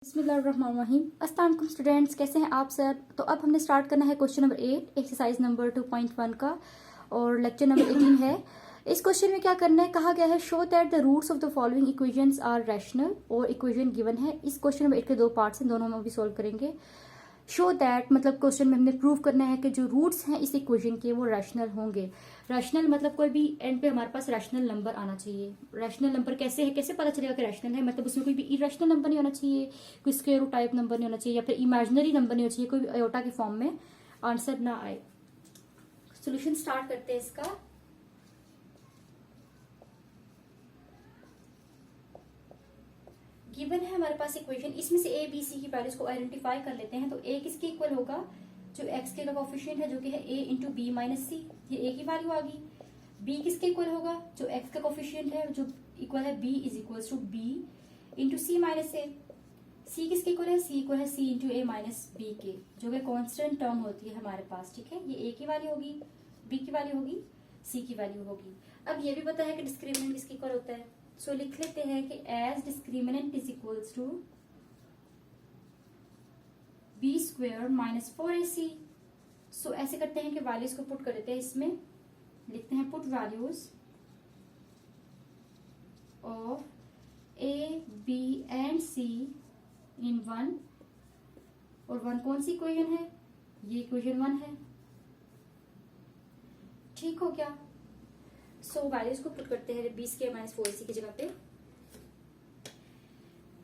बिस्मिल्लाहिर्रहमानिर्रहीम। अस्सलाम वालेकुम स्टूडेंट्स, कैसे हैं आप सर। तो अब हमने स्टार्ट करना है क्वेश्चन नंबर 8 एक्सरसाइज नंबर 2.1 का और लेक्चर नंबर 18 है। इस क्वेश्चन में क्या करना है, कहा गया है show that the roots of the following equations are rational और इक्वेशन गिवन है। इस क्वेश्चन नंबर 8 के दो पार्ट्स हैं, दोनों हम अभी सॉल्व करेंगे। शो दैट मतलब क्वेश्चन में हमने प्रूव करना है कि जो रूट्स हैं इस इक्वेशन के वो रैशनल होंगे। रैशनल मतलब कोई भी एंड पे हमारे पास रैशनल नंबर आना चाहिए। रैशनल नंबर कैसे है, कैसे पता चलेगा कि रैशनल है, मतलब उसमें कोई भी इरेशनल नंबर नहीं होना चाहिए, कोई स्क्वायर रूट टाइप नंबर नहीं होना चाहिए, या फिर इमेजिनरी नंबर नहीं होना चाहिए, कोई भी आयोटा के फॉर्म में आंसर ना आए। सोल्यूशन स्टार्ट करते हैं इसका। गिवन है हमारे पास इक्वेशन, इसमें से ए बी सी की वैल्यूज को आइडेंटिफाई कर लेते हैं। तो ए किसके इक्वल होगा, जो एक्स के कोफिशिएंट है जो कि है ए इंटू बी माइनस सी, ये ए की वैल्यू आ गई। बी किसके इक्वल होगा, जो एक्स का कोफिशिएंट है जो इक्वल है B is equal to B into C minus A. C किसके इक्वल है, सी इक्वल है C into A minus B के, जो कि कॉन्स्टेंट टर्म होती है हमारे पास। ठीक है, ये ए की वैल्यू होगी, बी की वैल्यू होगी, सी की वैल्यू होगी। अब ये भी पता है कि डिस्क्रिमिनेंट किसके इक्वल होता है, सो लिख लेते हैं कि as discriminant is equals to b square minus 4ac। So ऐसे करते हैं कि वैल्यूज को पुट कर देते हैं, इसमें लिखते हैं put values of a b and c in one. और वन कौन सी इक्वेशन है, ये इक्वेशन 1 है। ठीक हो क्या। सो वैल्यूज को पुट करते हैं बी स्क्वायर माइनस 4ac की जगह पे।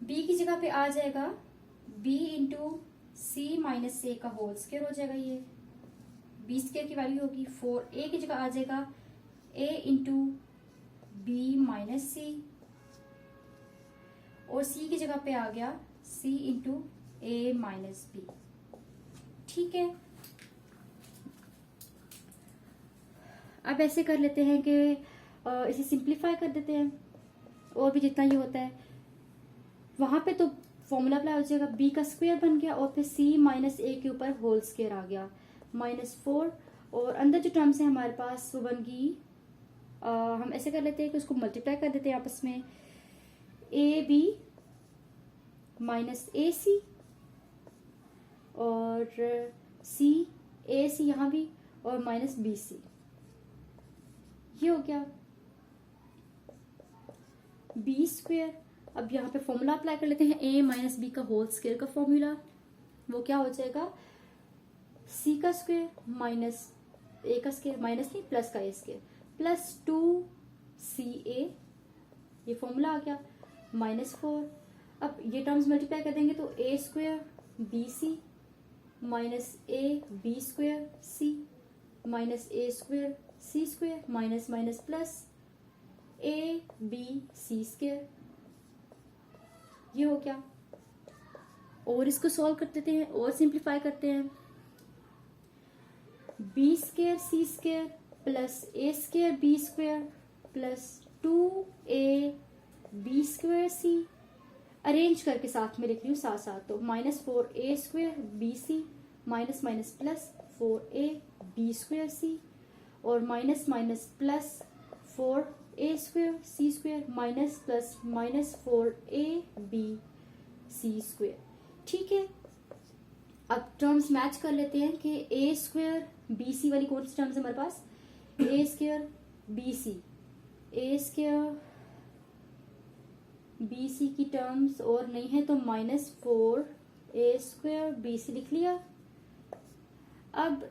बी की जगह पे आ जाएगा बी इंटू सी माइनस ए का होल स्क्वायर हो जाएगा, ये बी स्क्वायर की वैल्यू होगी 4। ए की जगह आ जाएगा ए इंटू बी माइनस सी, और सी की जगह पे आ गया सी इंटू ए माइनस बी। ठीक है, अब ऐसे कर लेते हैं कि इसे सिंप्लीफाई कर देते हैं, और भी जितना ये होता है वहां पे तो फॉर्मूला अप्लाई हो जाएगा, बी का स्क्वायर बन गया और फिर सी माइनस ए के ऊपर होल स्क्वायर आ गया -4, और अंदर जो टर्म्स है हमारे पास वो बन गई, हम ऐसे कर लेते हैं कि उसको मल्टीप्लाई कर देते हैं आपस में, ए बी माइनस ए सी और सी ए सी यहाँ भी और माइनस बी सी, ये हो गया बी स्क्वायर। अब यहाँ पे फॉर्मूला अप्लाई कर लेते हैं, a माइनस बी का होल स्क्वायर का फॉर्मूला, वो क्या हो जाएगा c का स्क्वायर माइनस a का स्क्वायर, माइनस नहीं प्लस का a स्क्वायर, प्लस 2ca, ये फॉर्मूला आ गया -4। अब ये टर्म्स मल्टीप्लाई कर देंगे तो a square B C minus a b square c minus a square C square minus minus plus a b C square, ये हो गया। और इसको सॉल्व कर देते हैं और सिंप्लीफाई करते हैं, B square C square plus A square B square plus 2a B square C, arrange करके साथ में लिख रही हूँ साथ साथ, तो -4a square B C minus minus plus 4a B square C, और minus minus plus 4a square सी square minus plus -4a B सी स्क्वायर। ठीक है, अब टर्म्स मैच कर लेते हैं कि a स्क्वायर बी सी वाली कौन सी टर्म्स है हमारे पास, a square B c, a square B c की टर्म्स और नहीं है तो -4a स्क्वायर बी सी लिख लिया। अब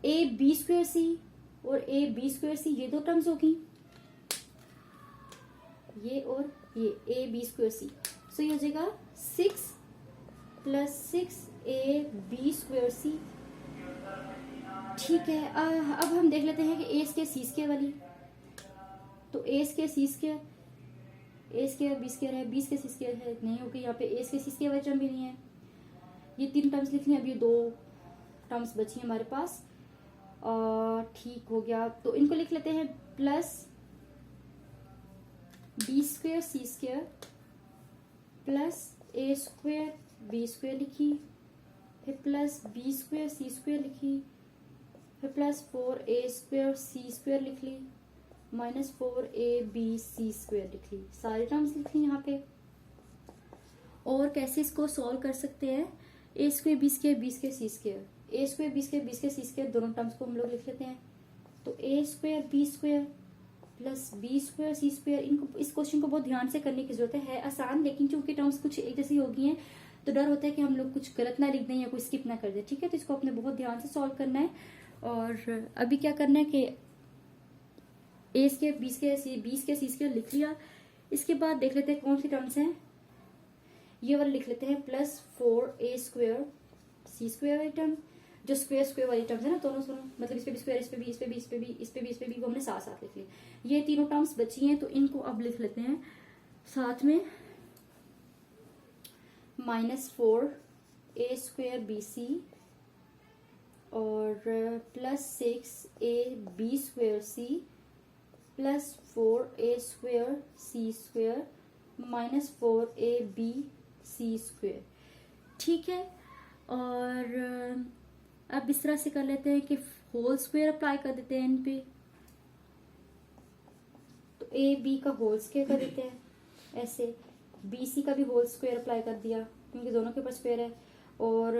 a बी स्क्वायर सी और a बी स्क्वायर सी, ये दो टर्म्स होगी, ये और ये a बी स्क्वायर सी, सो ये हो जाएगा 6 plus 6a B square C. ठीक है, अब हम देख लेते हैं कि a स्क्वायर सी स्क्वायर वाली, तो a square C square, a square B square है, बी स्क्वायर सी स्क्वायर है, नहीं होगी यहाँ पे, ए स्क्वायर सी स्क्वायर वाली टर्म भी नहीं है। ये 3 टर्म्स लिख लें, अब ये 2 टर्म्स बची हैं हमारे पास। ठीक हो गया, तो इनको लिख लेते हैं plus B square C square plus A square B square लिखी, फिर प्लस बी स्क्वायर सी स्क्वायर लिखी, फिर प्लस 4a स्क्वायर सी स्क्वायर लिख ली, -4ab सी स्क्वायर लिख ली, सारे टर्म्स लिख ली यहाँ पे। और कैसे इसको सॉल्व कर सकते हैं, A square B square B square C square, A square B square B square C square दोनों टर्म्स को हम लोग लिख लेते हैं। तो A square B square plus B square C square, इनको इस क्वेश्चन को बहुत ध्यान से करने की जरूरत है आसान, लेकिन चूंकि टर्म्स कुछ एक जैसी होगी हैं तो डर होता है कि हम लोग कुछ गलत ना लिख दें या कोई स्किप ना कर दें। ठीक है, तो इसको अपने बहुत ध्यान से सॉल्व करना है। और अभी क्या करना है कि A square B square C B square C square लिख लिया। इसके बाद देख लेते हैं कौन सी टर्म्स हैं, ये वाला लिख लेते हैं plus 4a square C square वाली टर्म, जो स्क्वेयर स्क्वेयर वाली टर्म्स है ना दोनों दोनों, मतलब इस पे भी स्क्वेयर, इस पे भी, इस पे भी, इस पे भी, इस पे भी, इस पे भी, वो हमने साथ साथ लिख लिया। ये तीनों टर्म्स बची हैं तो इनको अब लिख लेते हैं साथ में, -4a स्क्वेयर बी सी और plus 6a B square C plus 4a square C square -4a B C square. ठीक है, और अब इस तरह से कर लेते हैं कि होल स्क्वायर अप्लाई कर देते हैं इन पे, तो ए बी का होल स्क्वायर कर देते हैं ऐसे, बी सी का भी होल स्क्वायर अप्लाई कर दिया क्योंकि दोनों के ऊपर स्क्वायर है, और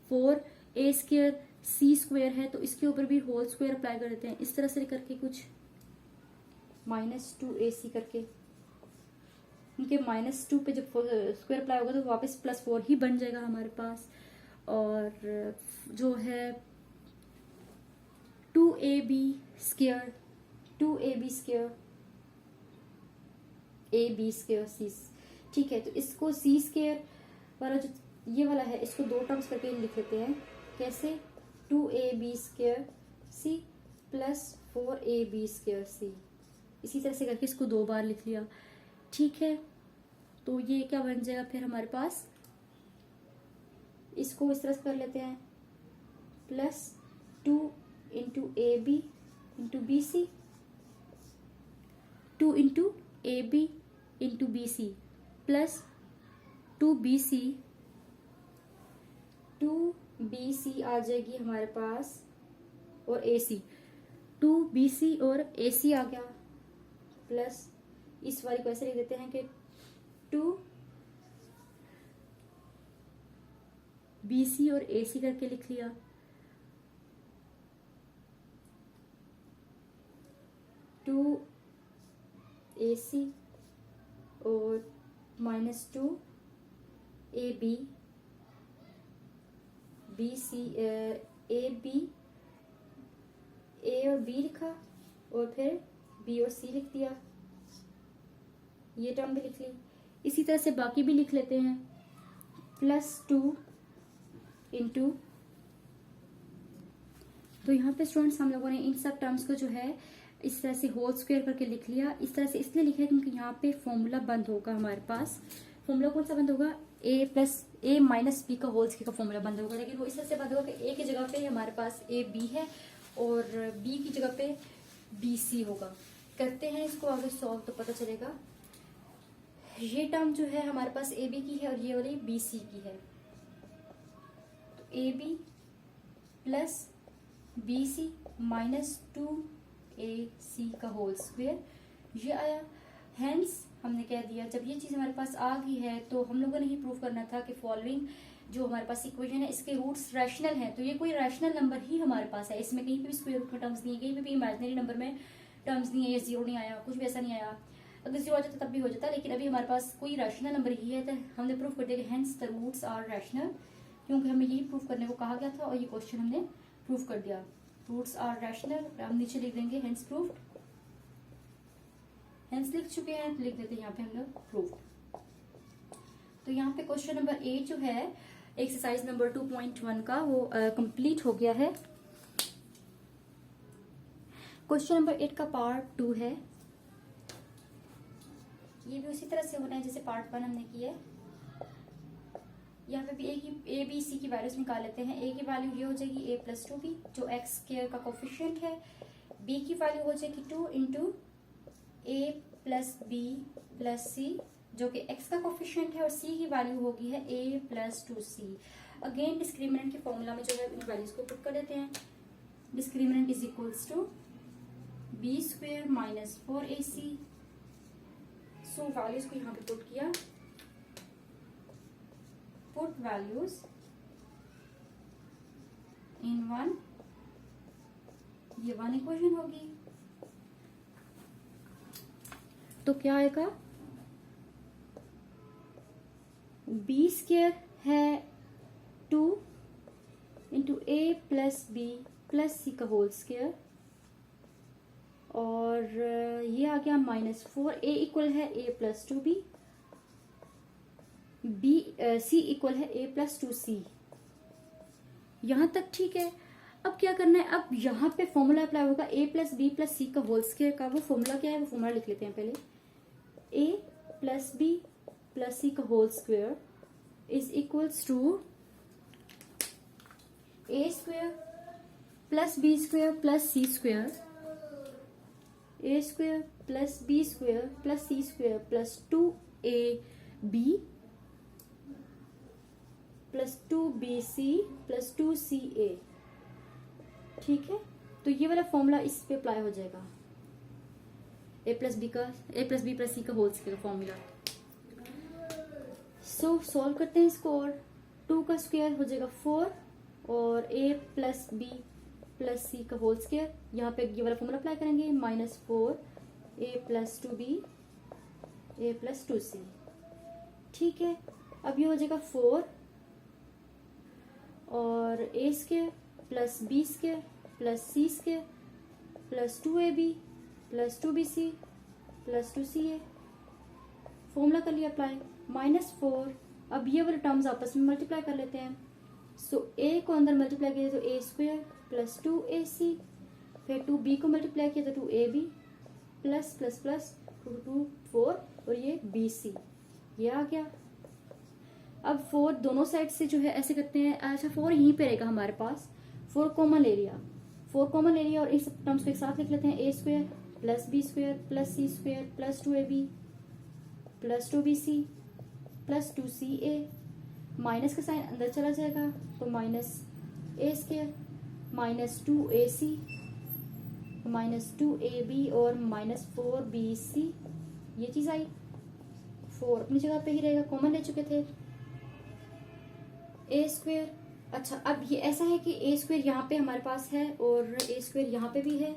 4a स्क्वायर सी स्क्वायर है तो इसके ऊपर भी होल स्क्वायर अप्लाई कर देते हैं इस तरह से करके कुछ -2ac करके, क्योंकि -2 पे जब स्क्वायर अप्लाई होगा तो वापस +4 ही बन जाएगा हमारे पास। और जो है 2ab square 2ab square ab square C, ठीक है, तो इसको सी स्क्वायर वाला जो ये वाला है इसको दो टर्म्स करके लिख लेते हैं। कैसे, 2ab square C plus 4ab square C, इसी तरह से करके इसको दो बार लिख लिया। ठीक है, तो ये क्या बन जाएगा फिर हमारे पास, इसको इस तरह से कर लेते हैं plus 2 into a b into b c, 2 into a b into b c plus 2bc आ जाएगी हमारे पास, और ac 2bc और ac आ गया, प्लस इस वाली को ऐसे लिख देते हैं कि 2bc और ac करके लिख लिया, 2ac और -2ab bc ab a और b लिखा और फिर b और c लिख दिया, ये टर्म भी लिख ली। इसी तरह से बाकी भी लिख लेते हैं, +2 इंटू, तो यहाँ पे स्टूडेंट्स हम लोगों ने इन सब टर्म्स को जो है इस तरह से होल स्क्वायर करके लिख लिया। इस तरह से इसलिए लिखा है क्योंकि यहाँ पे फॉर्मूला बंद होगा हमारे पास। फॉर्मूला कौन सा बंद होगा, a माइनस बी का होल स्क्वायर का फॉर्मूला बंद होगा, लेकिन वो इस तरह से बंद होगा कि a की जगह पे हमारे पास a b है और b की जगह पे b c होगा। करते हैं इसको आगे सॉल्व तो पता चलेगा। ये टर्म जो है हमारे पास a b की है और ये वाली b c की है, तो a b plus b c -2ac का होल स्क्वायर ये आया। हेंस हमने कह दिया जब ये चीज हमारे पास आ गई है तो हम लोगों ने ही प्रूव करना था कि फॉलोइंग जो हमारे पास इक्वेशन है इसके रूट्स रैशनल हैं, तो ये कोई रैशनल नंबर ही हमारे पास है। इसमें कहीं पे भी स्क्वायर रूट में टर्म्स नहीं है, कहीं पे भी इमेजिनरी नंबर में टर्म्स नहीं है, ये जीरो नहीं आया, कुछ भी ऐसा नहीं आया। अगर जीरो आ जाता तब भी हो जाता, लेकिन अभी हमारे पास कोई रैशनल नंबर ही है, तो हमने प्रूव कर दिया कि hence the roots are rational, क्योंकि हमें यही प्रूव करने को कहा गया था और ये क्वेश्चन हमने प्रूव कर दिया। रूट्स आर रैशनल, हम नीचे लिख देंगे हेंस प्रूव्ड, हेंस लिख चुके हैं तो लिख देते हैं यहाँ पे हम लोग प्रूव्ड। तो यहाँ पे क्वेश्चन नंबर 8 जो है एक्सरसाइज नंबर 2.1 का वो कंप्लीट हो गया है। क्वेश्चन नंबर 8 का पार्ट 2 है, ये भी उसी तरह से होना है जैसे पार्ट 1 हमने किया है। यहाँ पे भी ए बी सी की वैल्यूज निकाल लेते हैं। ए की वैल्यू ये हो जाएगी a + 2b जो x स्क्वायर का कोफिशिएंट है, b की वैल्यू हो जाएगी 2 इंटू a + b + c जो कि x का कोफिशिएंट है, और c की वैल्यू होगी है a + 2c। अगेन डिस्क्रिमिनेंट के फॉर्मूला में जो है इन वैल्यूज को पुट कर देते हैं। Discriminant is equals to b² - 4ac। So values को यहाँ पे पुट किया, पुट वैल्यूज इन वन, ये वन इक्वेशन होगी। तो क्या आएगा, बी स्क्वायर है 2 into a plus b plus c का होल स्क्वायर, और ये आ गया -4, ए इक्वल है A plus 2b, B C equal है ए प्लस 2c। यहां तक ठीक है। अब क्या करना है, अब यहाँ पे फॉर्मूला अप्लाई होगा ए प्लस बी प्लस सी का होल स्क्वायर का। वो फॉर्मूला क्या है, वो फॉर्मूला लिख लेते हैं पहले। A plus b plus c का whole square is equals to a square plus B square plus C square, a square plus B square plus C square plus 2ab plus 2bc plus 2ca। ठीक है, तो ये वाला formula इस पे apply हो जाएगा, a plus b plus c का whole square formula. So solve करते हैं इसको, और 2 का स्क्वायर हो जाएगा 4 और ए प्लस बी प्लस सी का होल स्क्वायर, यहाँ पे ये वाला फॉर्मूला अप्लाई करेंगे, -4 ए प्लस 2b ए प्लस 2c। ठीक है, अब ये हो जाएगा 4 और A square plus B square plus C square plus 2ab plus 2bc plus 2ca। Formula कर लिया अप्लाई, -4। अब ये वाले टर्म्स आपस में मल्टीप्लाई कर लेते हैं। सो ए को अंदर मल्टीप्लाई किया तो ए स्क्वायर प्लस 2ac, फिर 2b को मल्टीप्लाई किया तो 2ab प्लस प्लस प्लस 2 4 और ये bc, ये आ गया। अब 4 दोनों साइड से जो है ऐसे करते हैं। अच्छा, 4 यहीं पे रहेगा हमारे पास, 4 कॉमन ले लिया, 4 कॉमन ले लिया और इन सब टर्म्स को एक साथ लिख लेते हैं। A square plus B square plus C square plus 2ab plus 2bc plus 2ca। माइनस का साइन अंदर चला जाएगा तो -a स्क्वायर -2ac -2ab और -4bc, ये चीज आई। 4 अपनी जगह पे ही रहेगा, कॉमन ले चुके थे। ए स्क्वायर, अच्छा अब ये ऐसा है कि ए स्क्वायर यहाँ पे हमारे पास है और ए स्क्वायर यहाँ पे भी है,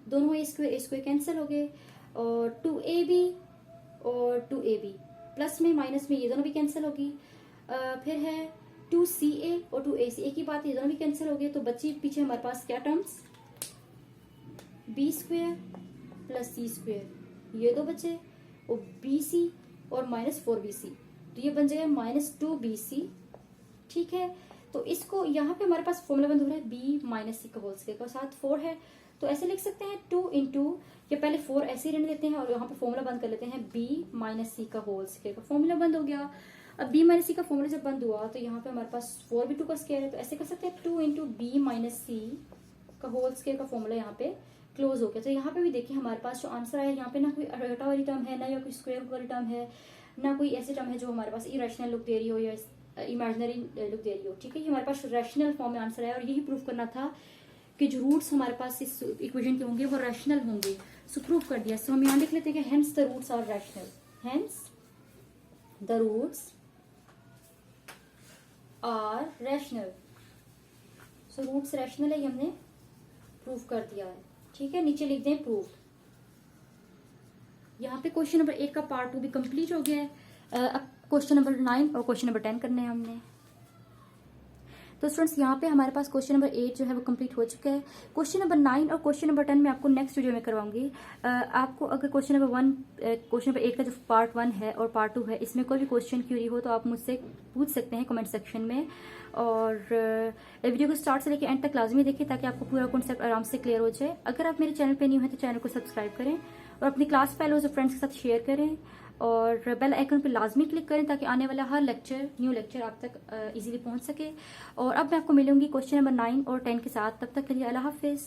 दोनों ए स्क्वायर कैंसिल हो गए, और 2ab और 2ab प्लस में माइनस में ये दोनों भी कैंसिल होगी। फिर है 2ca और 2ac, एक ही बात, ये दोनों भी कैंसिल हो गए। तो बची पीछे हमारे पास क्या टर्म्स, बी स्क्वायर प्लस सी स्क्वायर, ये दो बचे, और bc और -4bc, तो ये बन जाएगा -2bc। ठीक है, तो इसको यहाँ पे हमारे पास फॉर्मूला बंद हो रहा है b माइनस सी का होल स्क्वायर का, साथ 4 है तो ऐसे लिख सकते हैं 2 इंटू, ये पहले 4 ऐसे ही रहने देते हैं और यहाँ पे फॉर्मूला बंद कर लेते हैं b माइनस सी का होल स्क्वायर का। फॉर्मूला बंद हो गया। अब b माइनस सी का फॉर्मूला जब बंद हुआ तो यहाँ पे हमारे पास 4b2 का स्क्वायर है, तो ऐसे कर सकते हैं 2 इंटू b माइनस सी का होल स्क्वायर का फॉर्मूला यहाँ पे क्लोज हो गया। तो यहाँ पे भी देखिए हमारे पास जो आंसर है, यहाँ पे ना कोई हटा वाली टर्म है, ना या कोई स्क्वायर वाली टर्म है, ना कोई ऐसी टर्म है जो हमारे पास इरेशनल लुक दे रही हो या इमेजिनरी लुक दे रही हो। ठीक है, ये हमारे पास रैशनल फॉर्म में आंसर है और यही प्रूव करना था कि जो रूट्स हमारे पास इस इक्वेशन के होंगे वो रैशनल होंगे। सो प्रूव कर दिया। सो हम यहाँ लिख लेते हैं कि hence the roots are rational, hence the roots are rational. So roots rational है, ये हमने प्रूव कर दिया है। ठीक है, नीचे लिख दें प्रूव। यहाँ पे क्वेश्चन नंबर 1 का पार्ट 2 भी कंप्लीट हो गया है। अब क्वेश्चन नंबर 9 और क्वेश्चन नंबर 10 करने हैं हमने। तो स्टूडेंट्स यहाँ पे हमारे पास क्वेश्चन नंबर 8 जो है वो कंप्लीट हो चुका है। क्वेश्चन नंबर 9 और क्वेश्चन नंबर 10 मैं आपको नेक्स्ट वीडियो में करवाऊंगी। आपको अगर क्वेश्चन नंबर 8 का जो पार्ट 1 है और पार्ट 2 है, इसमें कोई भी क्वेश्चन क्यूरी हो तो आप मुझसे पूछ सकते हैं कमेंट सेक्शन में। और वीडियो को स्टार्ट से लेकर एंड तक लाजमी देखिए ताकि आपको पूरा कॉन्सेप्ट आराम से क्लियर हो जाए। अगर आप मेरे चैनल पर न्यू हैं तो चैनल को सब्सक्राइब करें और अपनी क्लास फेलोज और फ्रेंड्स के साथ शेयर करें और बेल आइकन पर लाजमी क्लिक करें ताकि आने वाला हर न्यू लेक्चर आप तक इजीली पहुंच सके। और अब मैं आपको मिलूंगी क्वेश्चन नंबर 9 और 10 के साथ। तब तक के लिए अल्लाह हाफिज़।